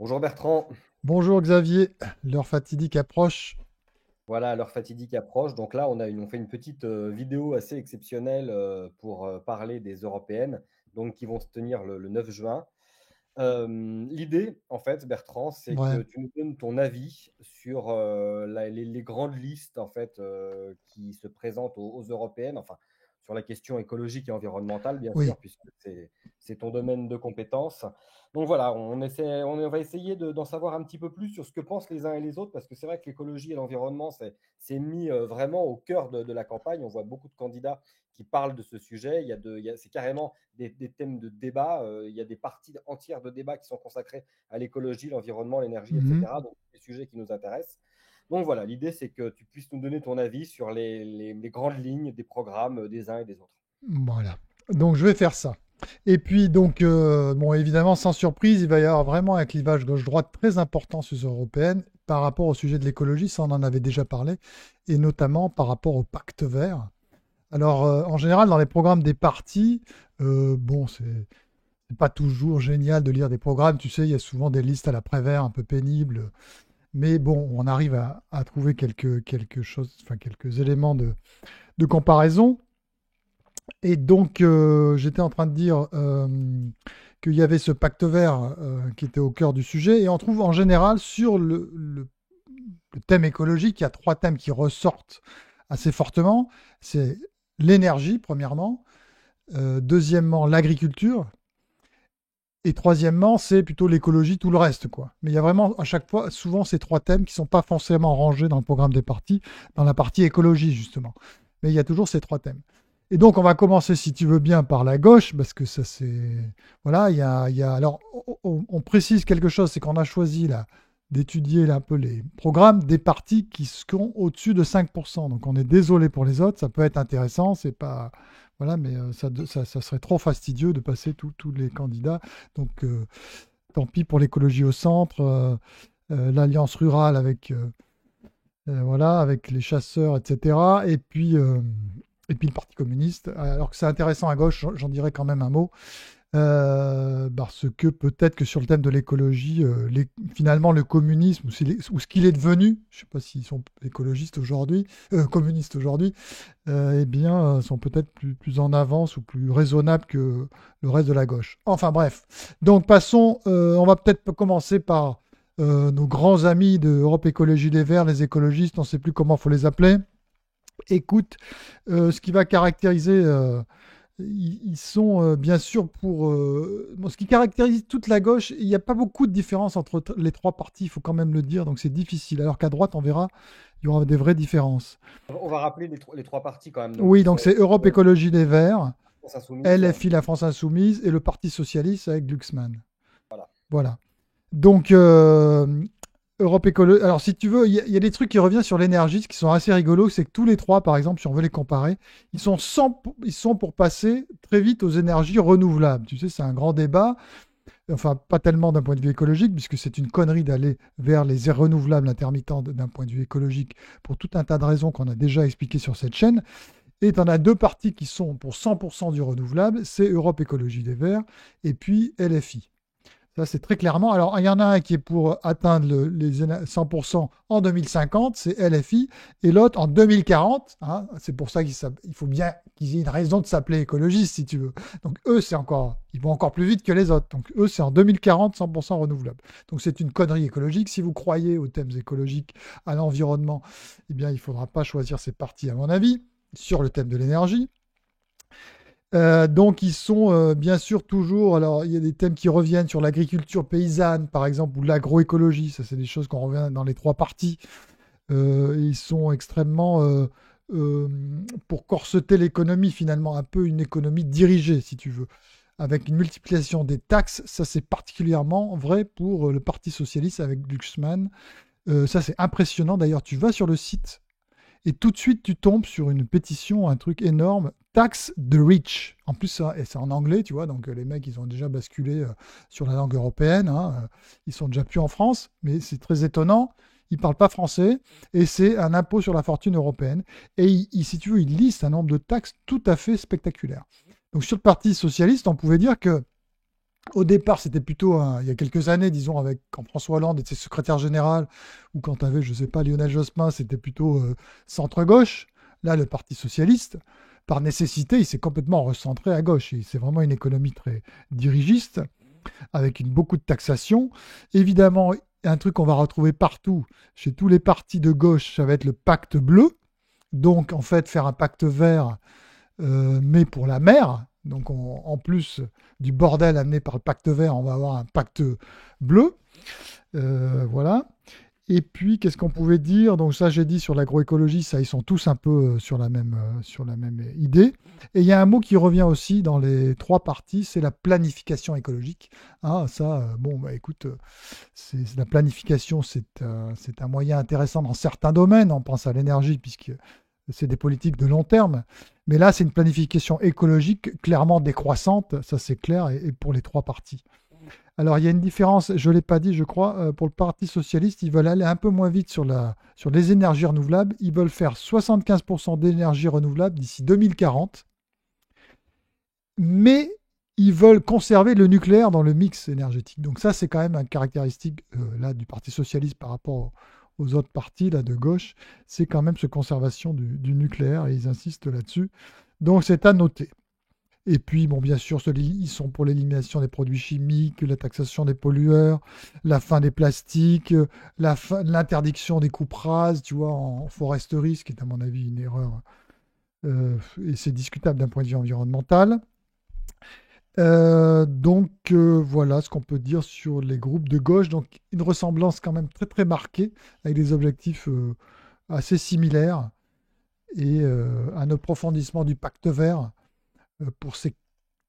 Bonjour Bertrand, Bonjour Xavier, l'heure fatidique approche. voilà l'heure fatidique approche. Donc là, on fait une petite vidéo assez exceptionnelle pour parler des européennes, donc qui vont se tenir le 9 juin. L'idée, en fait, Bertrand, c'est Ouais, que tu nous donnes ton avis sur les grandes listes en fait qui se présentent aux européennes, enfin sur la question écologique et environnementale, bien oui. sûr, puisque c'est ton domaine de compétence. Donc voilà, on va essayer d'en savoir un petit peu plus sur ce que pensent les uns et les autres, parce que c'est vrai que l'écologie et l'environnement, c'est mis vraiment au cœur de la campagne. On voit beaucoup de candidats qui parlent de ce sujet. C'est carrément des thèmes de débat. Il y a des parties entières de débat qui sont consacrées à l'écologie, l'environnement, l'énergie, Mhm. etc. Donc, des sujets qui nous intéressent. Donc voilà, l'idée, c'est que tu puisses nous donner ton avis sur les grandes lignes des programmes des uns et des autres. Voilà. Donc je vais faire ça. Et puis donc, bon évidemment, sans surprise, il va y avoir vraiment un clivage gauche-droite très important sur les européennes par rapport au sujet de l'écologie, ça on en avait déjà parlé, et notamment par rapport au pacte vert. Alors en général, dans les programmes des partis, bon, c'est pas toujours génial de lire des programmes, tu sais, il y a souvent des listes à la Prévert un peu pénibles. Mais bon, on arrive à trouver quelque chose, enfin, quelques éléments de comparaison. Et donc, j'étais en train de dire qu'il y avait ce pacte vert qui était au cœur du sujet. Et on trouve en général sur le thème écologique, il y a trois thèmes qui ressortent assez fortement. C'est l'énergie, premièrement. Deuxièmement, l'agriculture. Et troisièmement, c'est plutôt l'écologie, tout le reste, quoi. Mais il y a vraiment à chaque fois, souvent, ces trois thèmes qui ne sont pas forcément rangés dans le programme des partis, dans la partie écologie, justement. Mais il y a toujours ces trois thèmes. Et donc, on va commencer, si tu veux bien, par la gauche, parce que ça, c'est. Voilà, Alors, on précise quelque chose, c'est qu'on a choisi, là, d'étudier là, un peu les programmes des partis qui seront au-dessus de 5%. Donc, on est désolé pour les autres, ça peut être intéressant, c'est pas. Voilà, mais ça serait trop fastidieux de passer tous les candidats. Donc, tant pis pour l'écologie au centre, l'alliance rurale avec, voilà, avec les chasseurs, etc. Et puis le Parti communiste. Alors que c'est intéressant à gauche, j'en dirais quand même un mot. Parce que peut-être que sur le thème de l'écologie, finalement le communisme, ou ce qu'il est devenu, je ne sais pas s'ils sont écologistes aujourd'hui, communistes aujourd'hui, eh bien, sont peut-être plus en avance ou plus raisonnables que le reste de la gauche. Enfin bref. Donc passons, on va peut-être commencer par nos grands amis de Europe Écologie Les Verts, les écologistes, on ne sait plus comment il faut les appeler. Écoute, ce qui va caractériser ils sont bien sûr pour. Bon, ce qui caractérise toute la gauche, il n'y a pas beaucoup de différence entre les trois partis, il faut quand même le dire, donc c'est difficile. Alors qu'à droite, on verra, il y aura des vraies différences. On va rappeler les trois parties quand même, donc Oui, qui donc sont c'est Europe Écologie Les Verts, France Insoumise. LFI La France Insoumise et le Parti Socialiste avec Glucksmann. Voilà. Voilà. Donc, Europe Écologie. Alors, si tu veux, il y a des trucs qui reviennent sur l'énergie, qui sont assez rigolos. C'est que tous les trois, par exemple, si on veut les comparer, ils sont pour passer très vite aux énergies renouvelables. Tu sais, c'est un grand débat. Enfin, pas tellement d'un point de vue écologique, puisque c'est une connerie d'aller vers les renouvelables intermittents d'un point de vue écologique pour tout un tas de raisons qu'on a déjà expliquées sur cette chaîne. Et tu en as deux partis qui sont pour 100% du renouvelable, c'est Europe Écologie des Verts et puis LFI. Ça, c'est très clairement. Alors, il y en a un qui est pour atteindre les 100% en 2050, c'est LFI, et l'autre en 2040. Hein, c'est pour ça qu'il faut bien qu'ils aient une raison de s'appeler écologiste, si tu veux. Donc, eux, ils vont encore plus vite que les autres. Donc, eux, c'est en 2040, 100% renouvelable. Donc, c'est une connerie écologique. Si vous croyez aux thèmes écologiques, à l'environnement, eh bien, il ne faudra pas choisir ces partis, à mon avis, sur le thème de l'énergie. Donc ils sont bien sûr toujours, alors il y a des thèmes qui reviennent sur l'agriculture paysanne par exemple ou l'agroécologie, ça c'est des choses qu'on revient dans les trois parties. Ils sont extrêmement euh, pour corseter l'économie finalement, un peu une économie dirigée si tu veux, avec une multiplication des taxes, ça c'est particulièrement vrai pour le Parti socialiste avec Glucksmann. Ça c'est impressionnant d'ailleurs, tu vas sur le site et tout de suite, tu tombes sur une pétition, un truc énorme, Tax the Rich. En plus, c'est en anglais, tu vois, donc les mecs, ils ont déjà basculé sur la langue européenne. Hein, ils sont déjà plus en France, mais c'est très étonnant. Ils ne parlent pas français et c'est un impôt sur la fortune européenne. Et si tu veux, ils listent un nombre de taxes tout à fait spectaculaire. Donc sur le Parti socialiste, on pouvait dire que Au départ, c'était plutôt, il y a quelques années, disons, quand François Hollande était secrétaire général, ou quand tu avais, je ne sais pas, Lionel Jospin, c'était plutôt centre-gauche. Là, le Parti socialiste, par nécessité, il s'est complètement recentré à gauche. C'est vraiment une économie très dirigiste, avec beaucoup de taxation. Évidemment, un truc qu'on va retrouver partout, chez tous les partis de gauche, ça va être le pacte bleu. Donc, en fait, faire un pacte vert, mais pour la mer. Donc, en plus du bordel amené par le pacte vert, on va avoir un pacte bleu. Voilà. Et puis, qu'est-ce qu'on pouvait dire? Donc, ça, j'ai dit sur l'agroécologie, ça, ils sont tous un peu sur la même idée. Et il y a un mot qui revient aussi dans les trois parties, c'est la planification écologique. Ah, ça, bon, bah, écoute, la planification, c'est un moyen intéressant dans certains domaines. On pense à l'énergie, puisque c'est des politiques de long terme. Mais là, c'est une planification écologique clairement décroissante, ça c'est clair, et pour les trois partis. Alors, il y a une différence, je ne l'ai pas dit, je crois, pour le Parti socialiste, ils veulent aller un peu moins vite sur les énergies renouvelables. Ils veulent faire 75% d'énergie renouvelable d'ici 2040, mais ils veulent conserver le nucléaire dans le mix énergétique. Donc ça, c'est quand même une caractéristique là, du Parti socialiste par rapport aux autres partis là, de gauche, c'est quand même cette conservation du nucléaire, et ils insistent là-dessus. Donc c'est à noter. Et puis, bon, bien sûr, ils sont pour l'élimination des produits chimiques, la taxation des pollueurs, la fin des plastiques, l'interdiction des coupes rases, tu vois, en foresterie, ce qui est à mon avis une erreur. Et c'est discutable d'un point de vue environnemental. Voilà ce qu'on peut dire sur les groupes de gauche. Donc une ressemblance quand même très très marquée avec des objectifs assez similaires et un approfondissement du pacte vert pour ces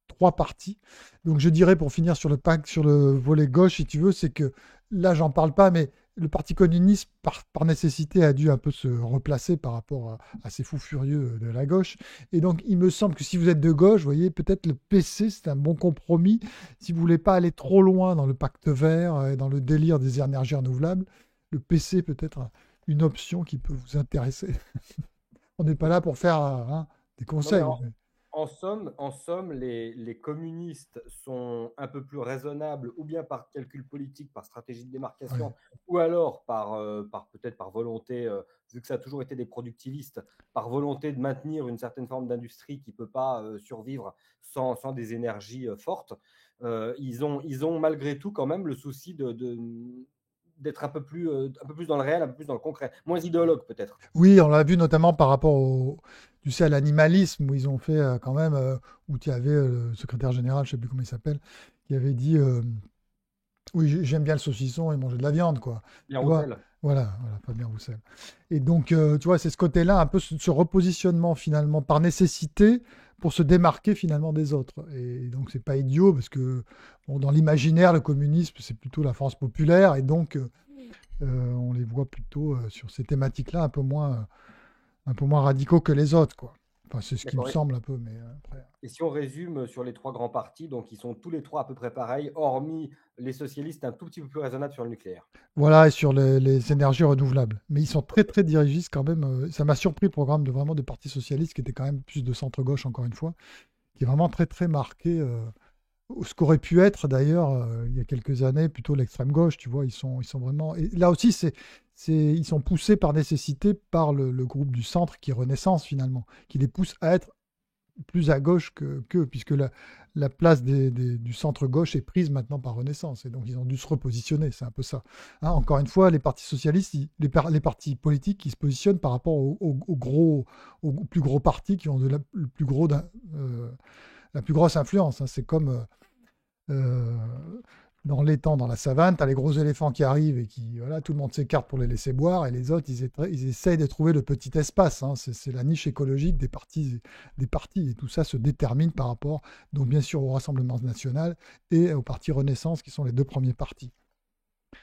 trois parties. Donc je dirais pour finir sur le pacte, sur le volet gauche, si tu veux, c'est que là j'en parle pas, mais le Parti communiste, par nécessité, a dû un peu se replacer par rapport à ces fous furieux de la gauche. Et donc, il me semble que si vous êtes de gauche, vous voyez, peut-être le PC, c'est un bon compromis. Si vous voulez pas aller trop loin dans le pacte vert et dans le délire des énergies renouvelables, le PC peut être une option qui peut vous intéresser. On n'est pas là pour faire des Non, mais conseils. en somme, les communistes sont un peu plus raisonnables, ou bien par calcul politique, par stratégie de Ouais. démarcation, ou alors peut-être par volonté, vu que ça a toujours été des productivistes, par volonté de maintenir une certaine forme d'industrie qui ne peut pas survivre sans des énergies fortes. Ils ont malgré tout quand même le souci d'être un peu plus dans le réel, un peu plus dans le concret, moins idéologue peut-être. Oui, on l'a vu notamment par rapport tu sais, à l'animalisme, où ils ont fait quand même, où tu avais le secrétaire général, je ne sais plus comment il s'appelle, qui avait dit oui, j'aime bien le saucisson et manger de la viande, quoi. Bien Tu vois, Roussel. voilà, Fabien Roussel. Et donc, tu vois, c'est ce côté-là, un peu ce repositionnement finalement par nécessité pour se démarquer finalement des autres. Et donc, c'est pas idiot parce que bon, dans l'imaginaire, le communisme, c'est plutôt la France populaire, et donc on les voit plutôt sur ces thématiques-là un peu moins radicaux que les autres, quoi. Enfin, c'est ce qui me D'accord. semble un peu, mais après. Et si on résume sur les trois grands partis, donc ils sont tous les trois à peu près pareils, hormis les socialistes un tout petit peu plus raisonnables sur le nucléaire. Voilà, et sur les énergies renouvelables. Mais ils sont très très dirigistes quand même. Ça m'a surpris le programme de vraiment des partis socialistes qui était quand même plus de centre-gauche encore une fois, qui est vraiment très très marqué. Ce qu'aurait pu être d'ailleurs il y a quelques années plutôt l'extrême gauche, tu vois, ils sont vraiment. Et là aussi, ils sont poussés par nécessité par le groupe du centre qui est Renaissance finalement, qui les pousse à être plus à gauche qu'eux, puisque la place du centre-gauche est prise maintenant par Renaissance. Et donc, ils ont dû se repositionner. C'est un peu ça. Hein, encore une fois, les partis socialistes, les partis politiques qui se positionnent par rapport aux plus gros partis qui ont la plus grosse influence. Hein. C'est comme euh, dans l'étang, dans la savane, tu as les gros éléphants qui arrivent et voilà, tout le monde s'écarte pour les laisser boire, et les autres, ils essayent de trouver le petit espace. Hein. C'est la niche écologique des partis, et tout ça se détermine par rapport, donc bien sûr, au Rassemblement national et au Parti Renaissance, qui sont les deux premiers partis.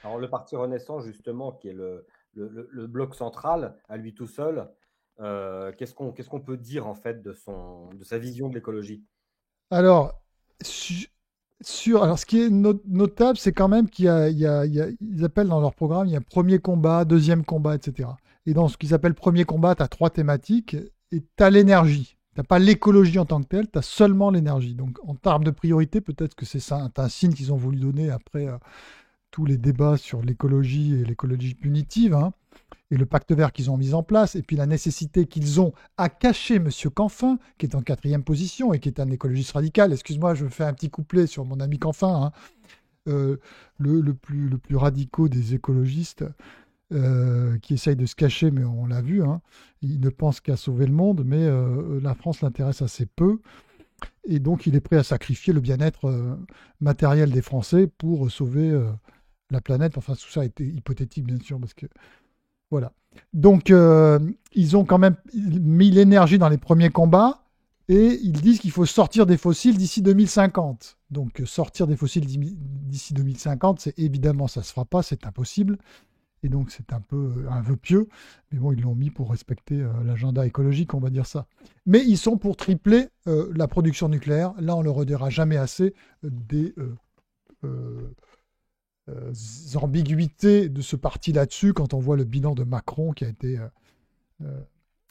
Alors le parti Renaissance, justement, qui est le bloc central, à lui tout seul, qu'est-ce qu'on peut dire en fait de sa vision de l'écologie? Alors, alors, ce qui est notable, c'est quand même ils appellent dans leur programme, il y a premier combat, deuxième combat, etc. Et dans ce qu'ils appellent premier combat, tu as trois thématiques, et tu as l'énergie. Tu n'as pas l'écologie en tant que telle, tu as seulement l'énergie. Donc en termes de priorité, peut-être que c'est ça un signe qu'ils ont voulu donner après tous les débats sur l'écologie et l'écologie punitive, hein, et le pacte vert qu'ils ont mis en place, et puis la nécessité qu'ils ont à cacher M. Canfin, qui est en quatrième position et qui est un écologiste radical. Excuse-moi, je fais un petit couplet sur mon ami Canfin, hein, le plus radicaux des écologistes, qui essaye de se cacher, mais on l'a vu, hein, il ne pense qu'à sauver le monde, mais la France l'intéresse assez peu, et donc il est prêt à sacrifier le bien-être matériel des Français pour sauver la planète. Enfin, tout ça a été hypothétique, bien sûr, parce que voilà. Donc, ils ont quand même mis l'énergie dans les premiers combats, et ils disent qu'il faut sortir des fossiles d'ici 2050. Donc, sortir des fossiles d'ici 2050, c'est évidemment, ça ne se fera pas, c'est impossible. Et donc, c'est un peu un vœu pieux. Mais bon, ils l'ont mis pour respecter l'agenda écologique, on va dire ça. Mais ils sont pour tripler la production nucléaire. Là, on ne le redira jamais assez des euh, ambiguïtés de ce parti là-dessus quand on voit le bilan de Macron qui a été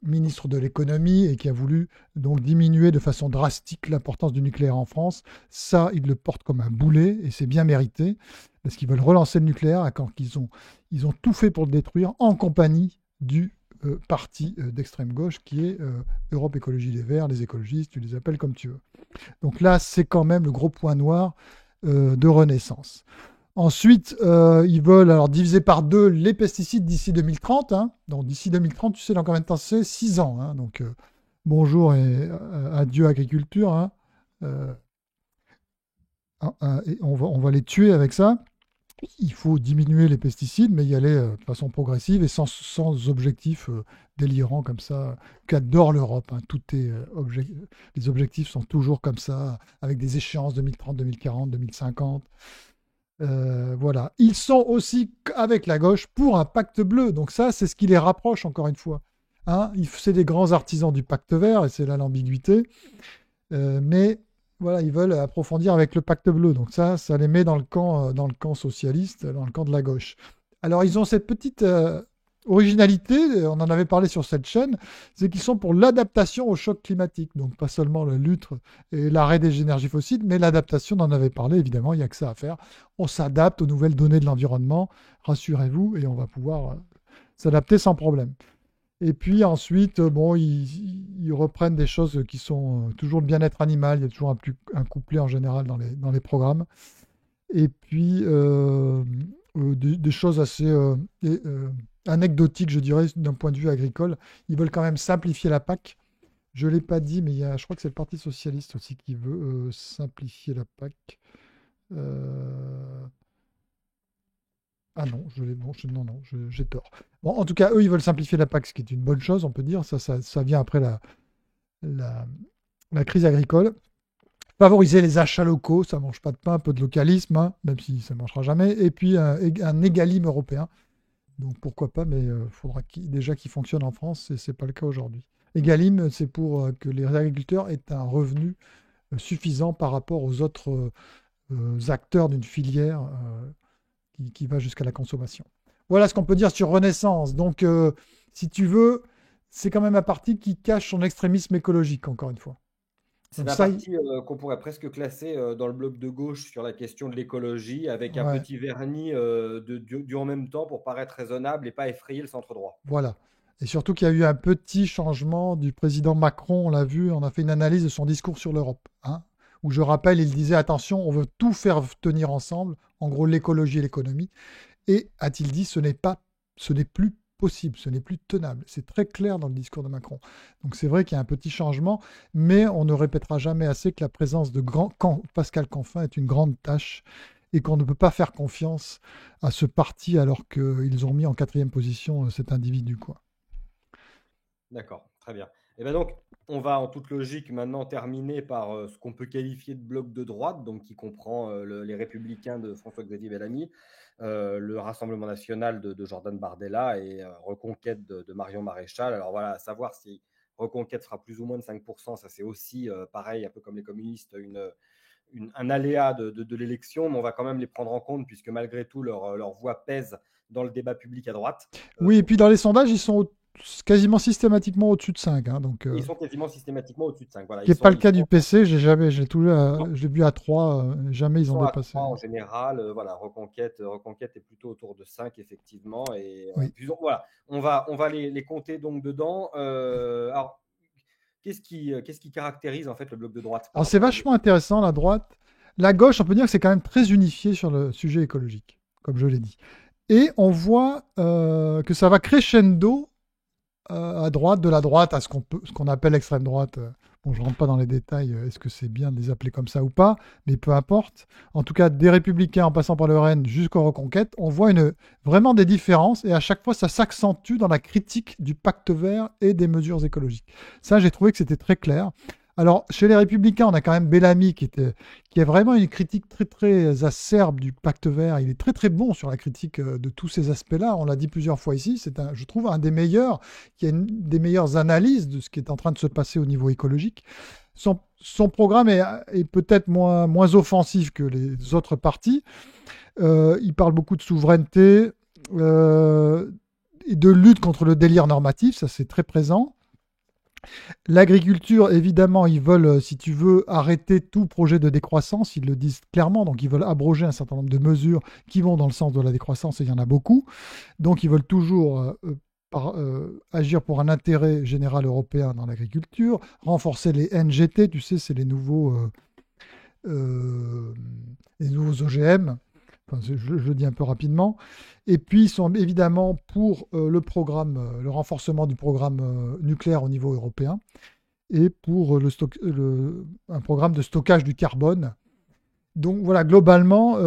ministre de l'économie et qui a voulu donc diminuer de façon drastique l'importance du nucléaire en France. Ça, ils le portent comme un boulet et c'est bien mérité parce qu'ils veulent relancer le nucléaire quand ils ont tout fait pour le détruire en compagnie du parti d'extrême gauche qui est Europe Écologie Les Verts, les écologistes, tu les appelles comme tu veux. Donc là, c'est quand même le gros point noir de Renaissance. Ensuite, ils veulent alors diviser par deux les pesticides d'ici 2030, hein. Donc d'ici 2030, tu sais dans combien de temps c'est? 6 ans, hein. Donc bonjour et adieu agriculture, hein. Et on va les tuer avec ça. Il faut diminuer les pesticides, mais y aller de façon progressive et sans objectifs délirants comme ça, qu'adore l'Europe, hein. Les objectifs sont toujours comme ça, avec des échéances 2030, 2040, 2050. Voilà. Ils sont aussi, avec la gauche, pour un pacte bleu. Donc ça, c'est ce qui les rapproche, encore une fois. Hein, c'est des grands artisans du pacte vert, et c'est là l'ambiguïté. Mais voilà, ils veulent approfondir avec le pacte bleu. Donc ça les met dans le camp socialiste, dans le camp de la gauche. Alors, ils ont cette petite originalité, on en avait parlé sur cette chaîne, c'est qu'ils sont pour l'adaptation au choc climatique. Donc, pas seulement la lutte et l'arrêt des énergies fossiles, mais l'adaptation, on en avait parlé, évidemment, il n'y a que ça à faire. On s'adapte aux nouvelles données de l'environnement, rassurez-vous, et on va pouvoir s'adapter sans problème. Et puis ensuite, bon, ils reprennent des choses qui sont toujours le bien-être animal, il y a toujours un couplet en général dans les programmes. Et puis, des choses assez anecdotiques, je dirais, d'un point de vue agricole. Ils veulent quand même simplifier la PAC. Je ne l'ai pas dit, mais je crois que c'est le Parti socialiste aussi qui veut simplifier la PAC. Ah non, non, j'ai tort. Bon, en tout cas, eux, ils veulent simplifier la PAC, ce qui est une bonne chose, on peut dire. Ça vient après la crise agricole. Favoriser les achats locaux, ça ne mange pas de pain, un peu de localisme, hein, même si ça ne marchera jamais. Et puis un égalime européen. Donc pourquoi pas, mais il faudra déjà qu'il fonctionne en France, et ce n'est pas le cas aujourd'hui. Égalime, c'est pour que les agriculteurs aient un revenu suffisant par rapport aux autres acteurs d'une filière qui va jusqu'à la consommation. Voilà ce qu'on peut dire sur Renaissance. Donc, si tu veux, c'est quand même un parti qui cache son extrémisme écologique, encore une fois. C'est Donc un ça, parti qu'on pourrait presque classer dans le bloc de gauche sur la question de l'écologie, avec un ouais, petit vernis du en même temps pour paraître raisonnable et pas effrayer le centre droit. voilà. Et surtout qu'il y a eu un petit changement du président Macron, on l'a vu, on a fait une analyse de son discours sur l'Europe, hein, où je rappelle, il disait, attention, on veut tout faire tenir ensemble, en gros l'écologie et l'économie. Et a-t-il dit, ce n'est plus possible, ce n'est plus tenable. C'est très clair dans le discours de Macron. Donc c'est vrai qu'il y a un petit changement, mais on ne répétera jamais assez que la présence de Pascal Canfin est une grande tâche et qu'on ne peut pas faire confiance à ce parti alors qu'ils ont mis en quatrième position cet individu, quoi. D'accord, très bien. Et bien donc, on va en toute logique maintenant terminer par ce qu'on peut qualifier de bloc de droite, donc qui comprend les Républicains de François-Xavier Bellamy, le Rassemblement national de Jordan Bardella et Reconquête de Marion Maréchal. Alors voilà, à savoir si Reconquête fera plus ou moins de 5%, ça c'est aussi pareil, un peu comme les communistes, un aléa de l'élection, mais on va quand même les prendre en compte puisque malgré tout, leur voix pèse dans le débat public à droite. Oui, et puis dans les sondages, ils sont quasiment systématiquement au-dessus de 5, hein, donc, Ils sont quasiment systématiquement au-dessus de 5. Voilà, qui n'est pas le cas du PC. Je l'ai vu à 3, jamais ils ils ont sont à dépassé. 3 en général. Voilà, Reconquête est plutôt autour de 5 effectivement. Et Oui. puis, voilà, on va les compter donc dedans. Alors, qu'est-ce qui caractérise en fait le bloc de droite par Alors c'est rapport aux autres? vachement intéressant, la droite. La gauche, on peut dire que c'est quand même très unifié sur le sujet écologique, comme je l'ai dit. Et on voit que ça va crescendo à droite, de la droite à ce qu'on appelle l'extrême droite. Bon, je ne rentre pas dans les détails, est-ce que c'est bien de les appeler comme ça ou pas, mais peu importe. En tout cas, des républicains en passant par le RN jusqu'aux reconquêtes, on voit vraiment des différences et à chaque fois, ça s'accentue dans la critique du pacte vert et des mesures écologiques. Ça, j'ai trouvé que c'était très clair. Alors, chez les Républicains, on a quand même Bellamy qui est vraiment une critique très très acerbe du pacte vert. Il est très très bon sur la critique de tous ces aspects-là. On l'a dit plusieurs fois ici. Je trouve, un des meilleurs, qui a une des meilleures analyses de ce qui est en train de se passer au niveau écologique. Son programme est peut-être moins offensif que les autres partis. Il parle beaucoup de souveraineté et de lutte contre le délire normatif. Ça, c'est très présent. L'agriculture, évidemment, ils veulent, si tu veux, arrêter tout projet de décroissance. Ils le disent clairement. Donc, ils veulent abroger un certain nombre de mesures qui vont dans le sens de la décroissance, et il y en a beaucoup. Donc, ils veulent toujours agir pour un intérêt général européen dans l'agriculture, renforcer les NGT, tu sais, c'est euh, les nouveaux OGM. Enfin, je le dis un peu rapidement. Et puis, ils sont évidemment pour le renforcement du programme nucléaire au niveau européen et pour un programme de stockage du carbone. Donc voilà, globalement,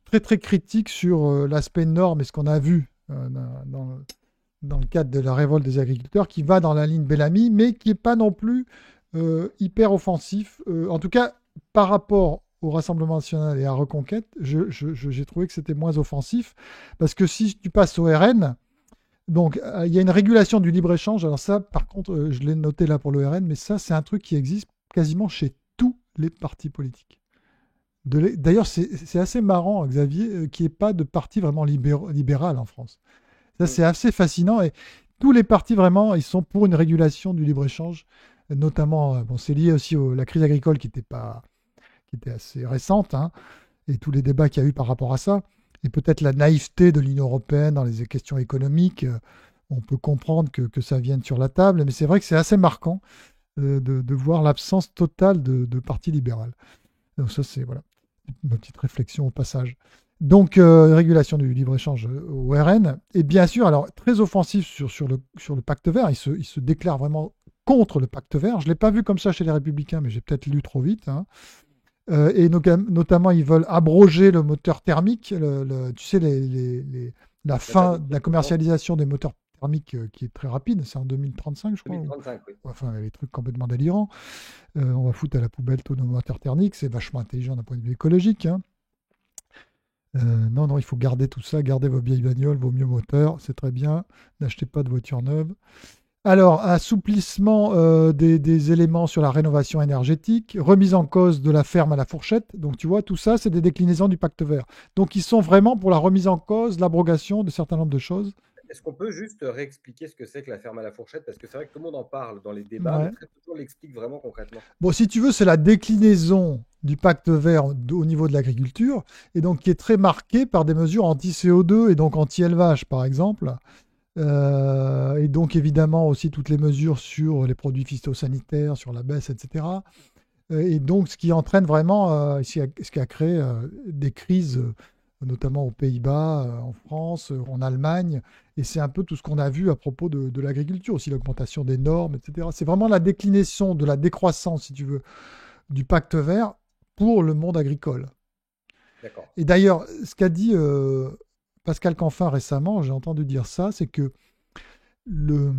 très très critique sur l'aspect norme et ce qu'on a vu dans le cadre de la révolte des agriculteurs, qui va dans la ligne Bellamy, mais qui n'est pas non plus hyper offensif. En tout cas, par rapport au Rassemblement national et à Reconquête, j'ai trouvé que c'était moins offensif, parce que si tu passes au RN, donc il y a une régulation du libre-échange. Alors ça, par contre, je l'ai noté là pour le RN, mais ça, c'est un truc qui existe quasiment chez tous les partis politiques. D'ailleurs, c'est assez marrant, Xavier, qu'il n'y ait pas de parti vraiment libéral en France. Ça, Mm. c'est assez fascinant. Et tous les partis, vraiment, ils sont pour une régulation du libre-échange, notamment, bon, c'est lié aussi à la crise agricole qui était assez récente, hein, et tous les débats qu'il y a eu par rapport à ça. Et peut-être la naïveté de l'Union européenne dans les questions économiques. On peut comprendre que ça vienne sur la table, mais c'est vrai que c'est assez marquant de voir l'absence totale de parti libéral. Donc ça, c'est voilà, ma petite réflexion au passage. Donc, régulation du libre-échange au RN. Et bien sûr, alors, très offensif sur le pacte vert. Il se déclare vraiment contre le pacte vert. Je ne l'ai pas vu comme ça chez les Républicains, mais j'ai peut-être lu trop vite, hein. Et notamment, ils veulent abroger le moteur thermique. Tu sais, la fin de la commercialisation des moteurs thermiques qui est très rapide. C'est en 2035, je crois. 2035, oui. Enfin, les trucs complètement délirants. On va foutre à la poubelle tous nos moteurs thermiques. C'est vachement intelligent d'un point de vue écologique, hein. Non, il faut garder tout ça, garder vos vieilles bagnoles, vos mieux moteurs, c'est très bien. N'achetez pas de voitures neuves. Alors, assouplissement des éléments sur la rénovation énergétique, remise en cause de la ferme à la fourchette. Donc, tu vois, tout ça, c'est des déclinaisons du pacte vert. Donc, ils sont vraiment pour la remise en cause, l'abrogation de certain nombre de choses. Est-ce qu'on peut juste réexpliquer ce que c'est que la ferme à la fourchette? Parce que c'est vrai que tout le monde en parle dans les débats, mais Ouais. très peu de gens l'expliquent vraiment concrètement. Bon, si tu veux, c'est la déclinaison du pacte vert au niveau de l'agriculture, et donc qui est très marquée par des mesures anti-CO2 et donc anti-élevage, par exemple. Et donc, évidemment, aussi toutes les mesures sur les produits phytosanitaires, sur la baisse, etc. Et donc, ce qui entraîne vraiment, ce qui a créé des crises, notamment aux Pays-Bas, en France, en Allemagne. Et c'est un peu tout ce qu'on a vu à propos de l'agriculture, aussi l'augmentation des normes, etc. C'est vraiment la déclinaison de la décroissance, si tu veux, du pacte vert pour le monde agricole. D'accord. Et d'ailleurs, ce qu'a dit Pascal Canfin récemment, j'ai entendu dire ça, c'est que le,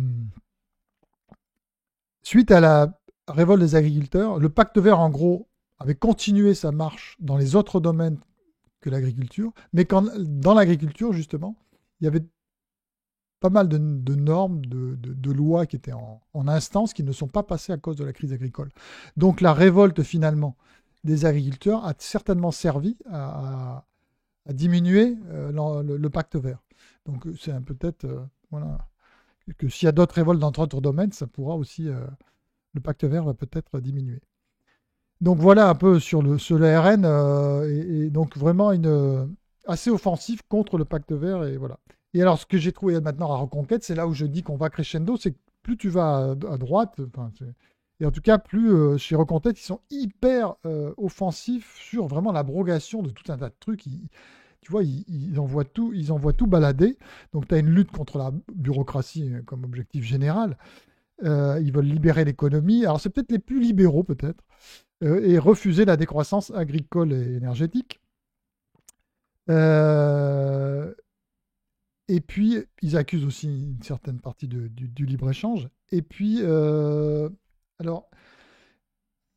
suite à la révolte des agriculteurs, le pacte vert, en gros, avait continué sa marche dans les autres domaines que l'agriculture, mais dans l'agriculture, justement, il y avait pas mal de normes, de lois qui étaient en instance, qui ne sont pas passées à cause de la crise agricole. Donc la révolte, finalement, des agriculteurs a certainement servi à diminuer le pacte vert. Donc c'est peut-être voilà, que s'il y a d'autres révoltes dans d'autres domaines, ça pourra aussi, le pacte vert va peut-être diminuer. Donc voilà un peu sur le RN, et donc vraiment assez offensif contre le pacte vert, et voilà. Et alors ce que j'ai trouvé maintenant à Reconquête, c'est là où je dis qu'on va crescendo, c'est que plus tu vas à droite, enfin, et en tout cas plus chez Reconquête, ils sont hyper offensifs sur vraiment l'abrogation de tout un tas de trucs. Tu vois, ils envoient tout balader. Donc tu as une lutte contre la bureaucratie comme objectif général. Ils veulent libérer l'économie. Alors c'est peut-être les plus libéraux peut-être, et refuser la décroissance agricole et énergétique. Euh, et puis, ils accusent aussi une certaine partie du libre-échange. Et puis, alors,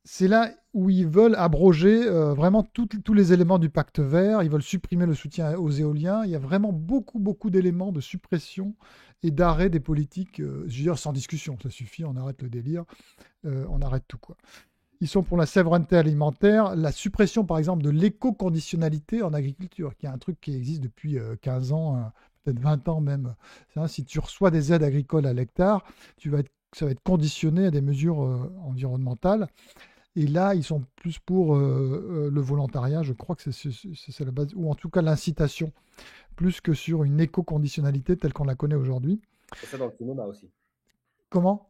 c'est là où ils veulent abroger vraiment tous les éléments du pacte vert. Ils veulent supprimer le soutien aux éoliens. Il y a vraiment beaucoup, beaucoup d'éléments de suppression et d'arrêt des politiques. Je veux dire, sans discussion, ça suffit, on arrête le délire, on arrête tout, quoi. Ils sont pour la souveraineté alimentaire, la suppression par exemple de l'éco-conditionnalité en agriculture, qui est un truc qui existe depuis 15 ans, peut-être 20 ans même. Si tu reçois des aides agricoles à l'hectare, ça va être conditionné à des mesures environnementales. Et là, ils sont plus pour le volontariat, je crois que c'est la base, ou en tout cas l'incitation, plus que sur une éco-conditionnalité telle qu'on la connaît aujourd'hui. Et ça dans le cinéma aussi. Comment?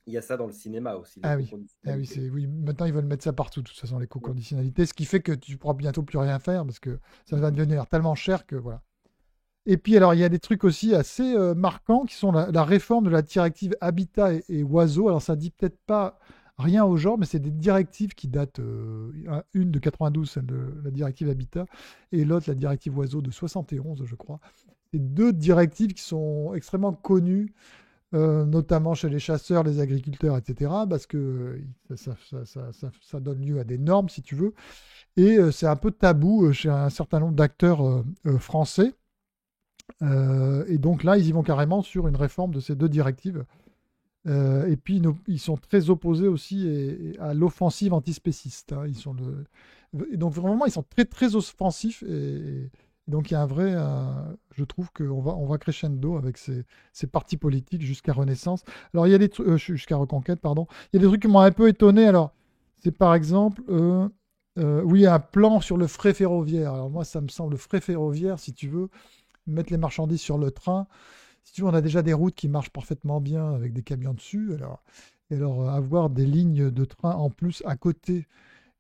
Il y a ça dans le cinéma aussi, Ah oui. Ah oui, l'éco-conditionnalité. oui, maintenant ils veulent mettre ça partout, de toute façon, Mm. l'éco-conditionnalité, ce qui fait que tu pourras bientôt plus rien faire parce que ça va devenir tellement cher que voilà. Et puis alors il y a des trucs aussi assez marquants qui sont la réforme de la directive Habitat et Oiseaux. Alors ça dit peut-être pas rien aux gens, mais c'est des directives qui datent, une de 92, celle de la directive Habitat, et l'autre la directive Oiseaux de 71, je crois. C'est deux directives qui sont extrêmement connues, notamment chez les chasseurs, les agriculteurs, etc., parce que ça donne lieu à des normes, si tu veux, et c'est un peu tabou chez un certain nombre d'acteurs français. Et donc là, ils y vont carrément sur une réforme de ces deux directives. Et puis, ils sont très opposés aussi à l'offensive antispéciste, hein. Et donc vraiment, ils sont très très offensifs. Et donc il y a un vrai, je trouve on va crescendo avec ces partis politiques jusqu'à Renaissance. Alors il y a des trucs, jusqu'à Reconquête, pardon. Il y a des trucs qui m'ont un peu étonné. Alors c'est par exemple, oui, un plan sur le fret ferroviaire. Alors moi, ça me semble, le fret ferroviaire, si tu veux mettre les marchandises sur le train. Si tu veux, on a déjà des routes qui marchent parfaitement bien avec des camions dessus. Alors avoir des lignes de train en plus à côté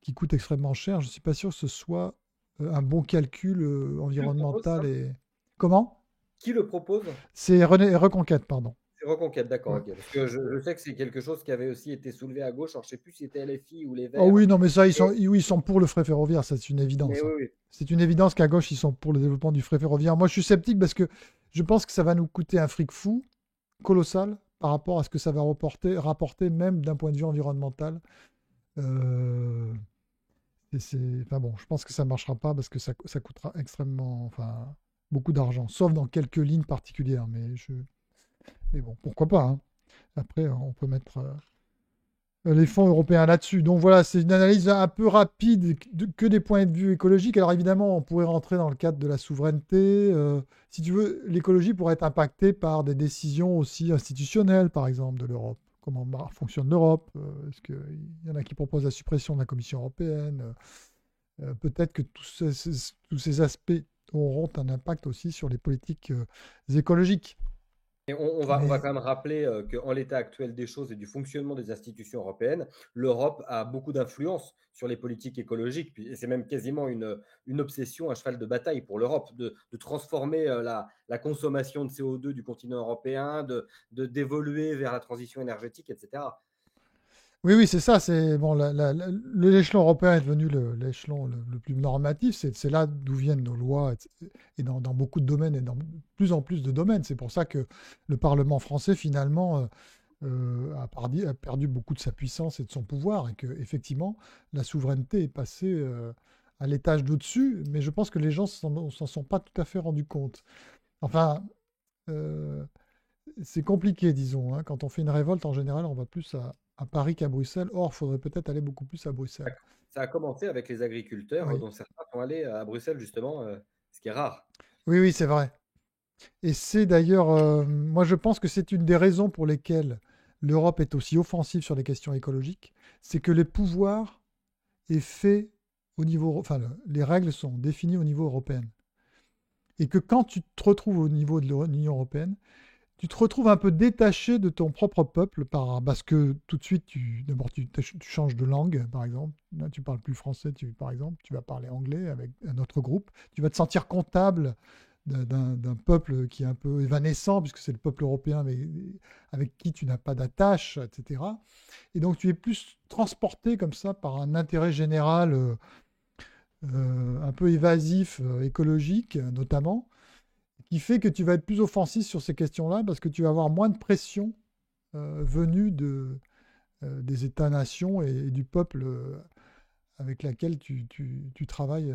qui coûtent extrêmement cher, je ne suis pas sûr que ce soit un bon calcul Qui le propose, environnemental. ça? Et comment? Qui le propose? C'est Reconquête, pardon. C'est Reconquête, d'accord, Ouais. ok. Parce que je sais que c'est quelque chose qui avait aussi été soulevé à gauche. Alors, je sais plus si c'était LFI ou les Oh Verts. oui, non, mais ça, Et- oui, ils sont pour le fret ferroviaire, ça c'est une mais évidence, hein. oui, oui. C'est une évidence qu'à gauche, ils sont pour le développement du fret ferroviaire. Moi, je suis sceptique parce que je pense que ça va nous coûter un fric fou, colossal, par rapport à ce que ça va rapporter même d'un point de vue environnemental. Euh, enfin bon, je pense que ça ne marchera pas parce que ça coûtera extrêmement, enfin, beaucoup d'argent, sauf dans quelques lignes particulières. Mais bon, pourquoi pas, hein. Après, on peut mettre les fonds européens là-dessus. Donc voilà, c'est une analyse un peu rapide que des points de vue écologiques. Alors évidemment, on pourrait rentrer dans le cadre de la souveraineté. Si tu veux, l'écologie pourrait être impactée par des décisions aussi institutionnelles, par exemple, de l'Europe. Comment fonctionne l'Europe? Est-ce qu'il y en a qui proposent la suppression de la Commission européenne? Peut-être que tous ces aspects auront un impact aussi sur les politiques écologiques. Et on va Mais quand même rappeler qu'en l'état actuel des choses et du fonctionnement des institutions européennes, l'Europe a beaucoup d'influence sur les politiques écologiques. Et c'est même quasiment une obsession, un cheval de bataille pour l'Europe, de transformer la consommation de CO2 du continent européen, d'évoluer vers la transition énergétique, etc. oui, oui, c'est ça. C'est bon, l'échelon européen est devenu l'échelon le plus normatif. C'est là d'où viennent nos lois, et dans beaucoup de domaines et dans plus en plus de domaines. C'est pour ça que le Parlement français finalement a perdu beaucoup de sa puissance et de son pouvoir, et que effectivement la souveraineté est passée à l'étage d'au-dessus. Mais je pense que les gens s'en sont pas tout à fait rendus compte. Enfin, euh, c'est compliqué, disons, hein. Quand on fait une révolte, en général, on va plus à Paris qu'à Bruxelles. Or, il faudrait peut-être aller beaucoup plus à Bruxelles. Ça a commencé avec les agriculteurs, Oui, dont certains sont allés à Bruxelles, justement, ce qui est rare. oui, oui, c'est vrai. Et c'est d'ailleurs, moi je pense que c'est une des raisons pour lesquelles l'Europe est aussi offensive sur les questions écologiques, c'est que les pouvoirs est fait au niveau, enfin les règles sont définies au niveau européen. Et que quand tu te retrouves au niveau de l'Union européenne, tu te retrouves un peu détaché de ton propre peuple parce que tout de suite, d'abord tu changes de langue, par exemple. Là, tu parles plus français, par exemple, tu vas parler anglais avec un autre groupe. Tu vas te sentir comptable d'un peuple qui est un peu évanescent, puisque c'est le peuple européen avec qui tu n'as pas d'attache, etc. Et donc tu es plus transporté comme ça par un intérêt général un peu évasif, écologique notamment, qui fait que tu vas être plus offensif sur ces questions-là parce que tu vas avoir moins de pression venue des États-nations et du peuple avec laquelle tu travailles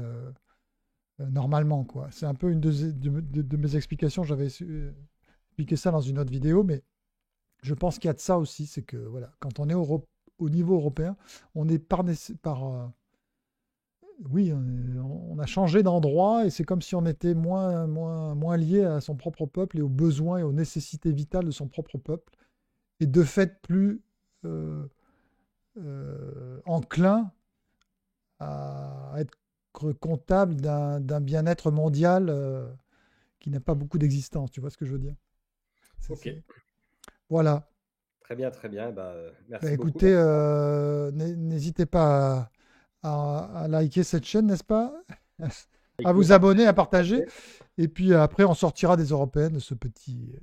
normalement, quoi. C'est un peu une de mes explications. J'avais expliqué ça dans une autre vidéo, mais je pense qu'il y a de ça aussi. C'est que voilà, quand on est au niveau européen, on est oui, on a changé d'endroit et c'est comme si on était moins lié à son propre peuple et aux besoins et aux nécessités vitales de son propre peuple et de fait plus euh, enclin à être comptable d'un bien-être mondial qui n'a pas beaucoup d'existence. Tu vois ce que je veux dire? C'est- Ok, c'est- Voilà. très bien, très bien. Bah, Bah, merci beaucoup, écoutez, Bertrand. n'hésitez pas à liker cette chaîne, n'est-ce pas? À Liker, vous abonner, à partager. partager. Et puis après, on sortira des européennes de ce petit. Et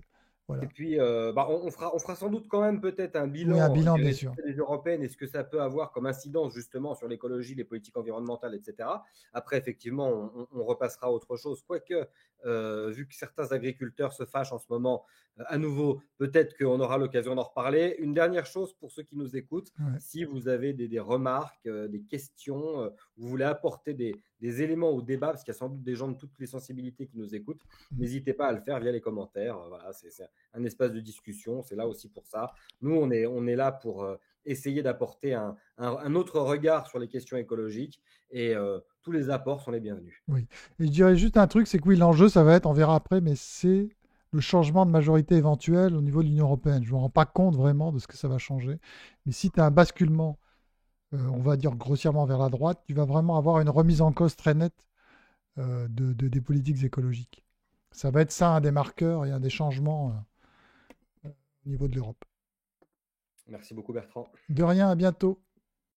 Voilà. puis, bah, on fera sans doute quand même peut-être un Oui, un bilan bilan, des bien sûr. résultats des européennes et ce que ça peut avoir comme incidence justement sur l'écologie, les politiques environnementales, etc. Après, effectivement, on repassera à autre chose. Quoique, vu que certains agriculteurs se fâchent en ce moment, à nouveau, peut-être qu'on aura l'occasion d'en reparler. Une dernière chose pour ceux qui nous écoutent, Ouais. si vous avez des remarques, des questions, vous voulez apporter des éléments au débat, parce qu'il y a sans doute des gens de toutes les sensibilités qui nous écoutent, Mm. n'hésitez pas à le faire via les commentaires. Voilà, c'est un espace de discussion. C'est là aussi pour ça. Nous, on est là pour essayer d'apporter un autre regard sur les questions écologiques et tous les apports sont les bienvenus. Oui. Et je dirais juste un truc, c'est que oui, l'enjeu, ça va être, on verra après, mais c'est le changement de majorité éventuel au niveau de l'Union européenne. Je ne me rends pas compte vraiment de ce que ça va changer. Mais si tu as un basculement, on va dire grossièrement vers la droite, tu vas vraiment avoir une remise en cause très nette des politiques écologiques. Ça va être ça un des marqueurs et un des changements au niveau de l'Europe. Merci beaucoup, Bertrand. De rien, à bientôt.